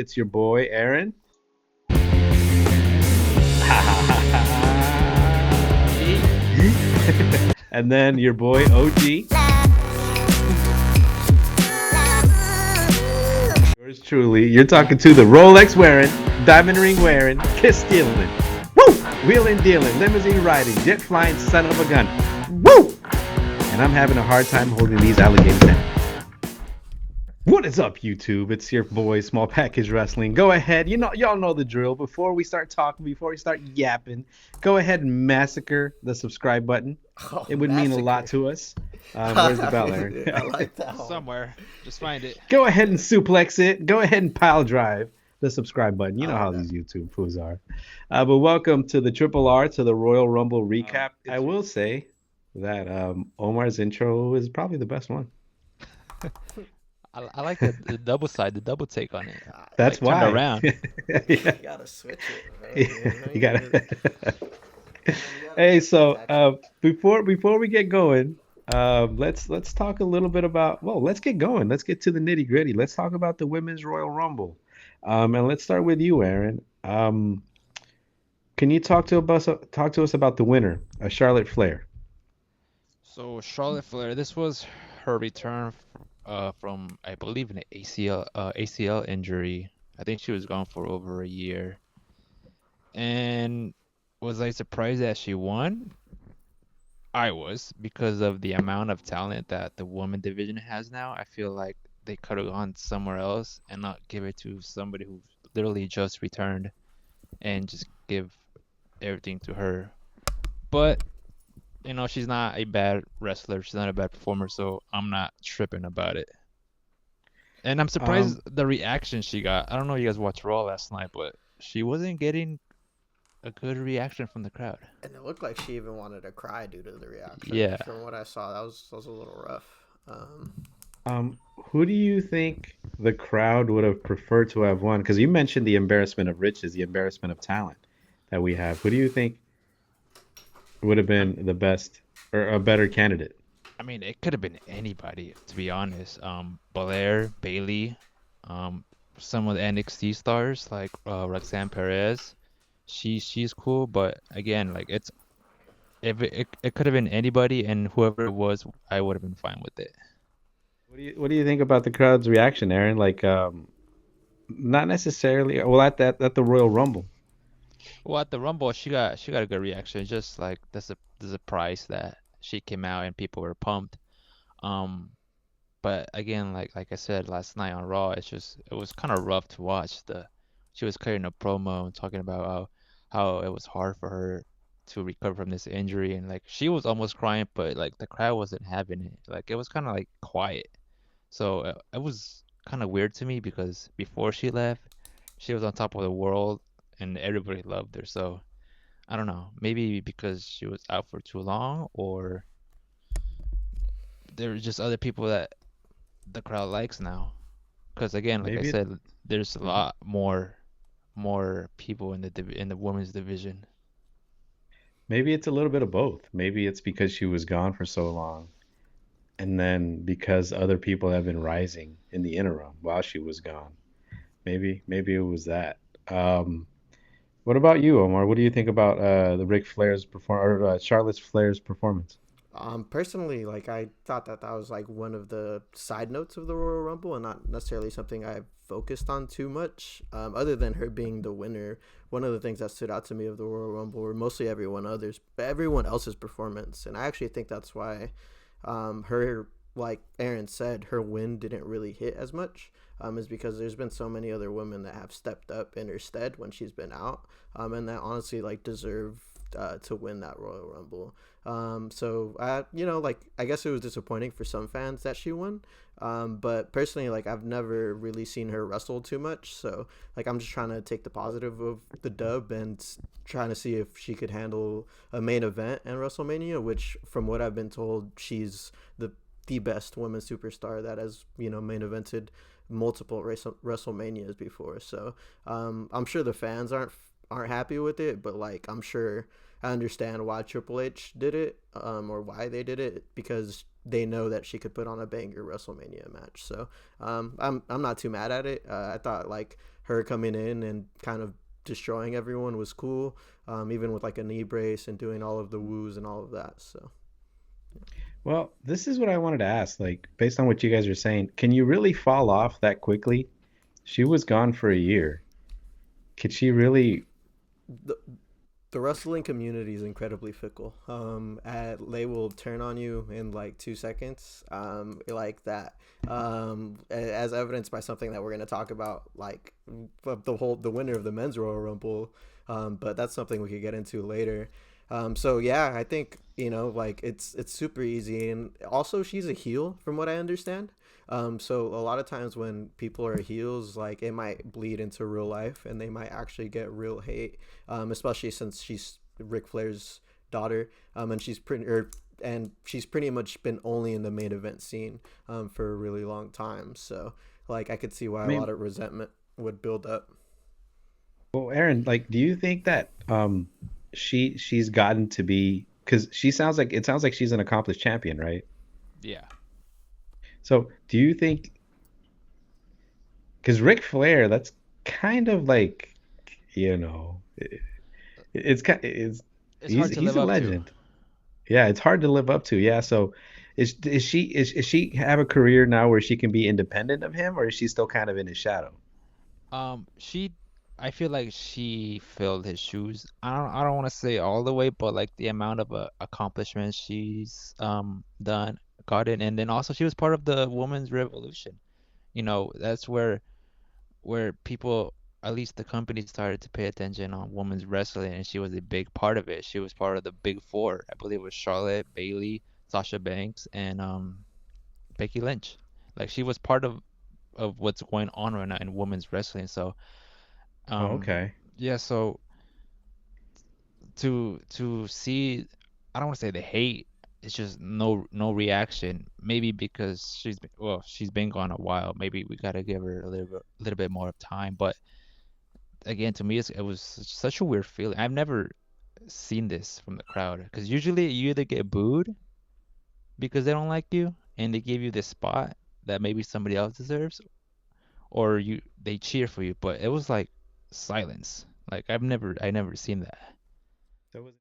It's your boy Aaron. And then your boy OG. Yours truly. You're talking to the Rolex wearing, diamond ring wearing, kiss stealing, woo, wheeling dealing, limousine riding, jet flying son of a gun, woo. And I'm having a hard time holding these alligators down. What is up, YouTube? It's your boy, Small Package Wrestling. Go ahead, y'all know the drill. Before we start talking, before we start yapping, go ahead and massacre the subscribe button. Oh, it would mean a lot to us. Where's the bell, Aaron? I like that one. Somewhere. Just find it. Go ahead and suplex it. Go ahead and pile drive the subscribe button. You know how these YouTube fools are. But welcome to the Triple R, to the Royal Rumble recap. I will say that Omar's intro is probably the best one. I like the double side, the double take on it. That's why. Turn around. Yeah. You gotta switch it, bro. You gotta. Hey, so before we get going, let's talk a little bit about. Well, let's get going. Let's get to the nitty gritty. Let's talk about the Women's Royal Rumble, and let's start with you, Aaron. Can you talk to us about the winner, Charlotte Flair? So Charlotte Flair, this was her return from, I believe, an ACL injury. I think she was gone for over a year. And was I surprised that she won? I was, because of the amount of talent that the women division has now. I feel like they could have gone somewhere else and not give it to somebody who literally just returned and just give everything to her. But she's not a bad wrestler. She's not a bad performer, so I'm not tripping about it. And I'm surprised the reaction she got. I don't know if you guys watched Raw last night, but she wasn't getting a good reaction from the crowd. And it looked like she even wanted to cry due to the reaction. Yeah. From what I saw, that was a little rough. Who do you think the crowd would have preferred to have won? Because you mentioned the embarrassment of riches, the embarrassment of talent that we have. Who do you think would have been the best or a better candidate? I mean, it could have been anybody, to be honest. Belair, Bailey, some of the NXT stars like Roxanne Perez. She's cool, but again, like it could have been anybody, and whoever it was, I would have been fine with it. What do you think about the crowd's reaction, Aaron? Like, not necessarily. Well, at the Royal Rumble. Well, at the Rumble, she got a good reaction. Just like there's a price that she came out and people were pumped. But again, like I said last night on Raw, it was kind of rough to watch. She was cutting a promo and talking about how it was hard for her to recover from this injury, and like she was almost crying, but like the crowd wasn't having it. Like it was kind of like quiet. So it was kind of weird to me because before she left, she was on top of the world and everybody loved her. So I don't know, maybe because she was out for too long, or there were just other people that the crowd likes now. Because again, like I said, there's a lot more people in the women's division. Maybe it's a little bit of both. Maybe it's because she was gone for so long, and then because other people have been rising in the interim while she was gone. Maybe it was that. What about you, Omar? What do you think about Charlotte Flair's performance? Personally, like I thought that was like one of the side notes of the Royal Rumble, and not necessarily something I focused on too much. Other than her being the winner, one of the things that stood out to me of the Royal Rumble were mostly everyone else's performance, and I actually think that's why, her, like Aaron said, her win didn't really hit as much. Is because there's been so many other women that have stepped up in her stead when she's been out, and that honestly like deserve to win that Royal Rumble. So I guess it was disappointing for some fans that she won. But personally, like I've never really seen her wrestle too much. So like I'm just trying to take the positive of the dub and trying to see if she could handle a main event in WrestleMania, which from what I've been told, she's the best women's superstar that has, main evented multiple WrestleManias before. So I'm sure the fans aren't happy with it, but like I'm sure I understand why Triple H did it, or why they did it, because they know that she could put on a banger WrestleMania match. So I'm not too mad at it. I thought like her coming in and kind of destroying everyone was cool, even with like a knee brace and doing all of the woos and all of that. So Well, this is what I wanted to ask. Like, based on what you guys are saying, can you really fall off that quickly? She was gone for a year. Could she really? the the wrestling community is incredibly fickle. They will turn on you in like 2 seconds, like that. As evidenced by something that we're going to talk about, like the winner of the men's Royal Rumble. But that's something we could get into later. So yeah, I think like it's super easy, and also she's a heel from what I understand. So a lot of times when people are heels, like it might bleed into real life, and they might actually get real hate, especially since she's Ric Flair's daughter, and she's pretty much been only in the main event scene for a really long time. So like I could see why I a lot mean, of resentment would build up. well, Aaron, like, do you think that she's gotten to be because it sounds like she's an accomplished champion, right? Yeah. So, do you think because Ric Flair, that's kind of like you know, it, it's kind it's It's hard to he's live a up to. legend. Yeah, it's hard to live up to. Yeah, so is she have a career now where she can be independent of him, or is she still kind of in his shadow? She, I feel like she filled his shoes. I don't want to say all the way, but like the amount of accomplishments she's done, gotten, and then also she was part of the women's revolution. That's where people, at least the company, started to pay attention on women's wrestling, and she was a big part of it. She was part of the big four. I believe it was Charlotte, Bailey, Sasha Banks, and Becky Lynch. Like she was part of what's going on right now in women's wrestling. So Oh, um okay. yeah, so to see, I don't want to say the hate, it's just no reaction. Maybe because she's been gone a while. Maybe we gotta give her a little bit more of time. But again, to me, it was such a weird feeling. I've never seen this from the crowd because usually you either get booed because they don't like you and they give you this spot that maybe somebody else deserves, or they cheer for you. But it was like silence. Like I never seen that. So was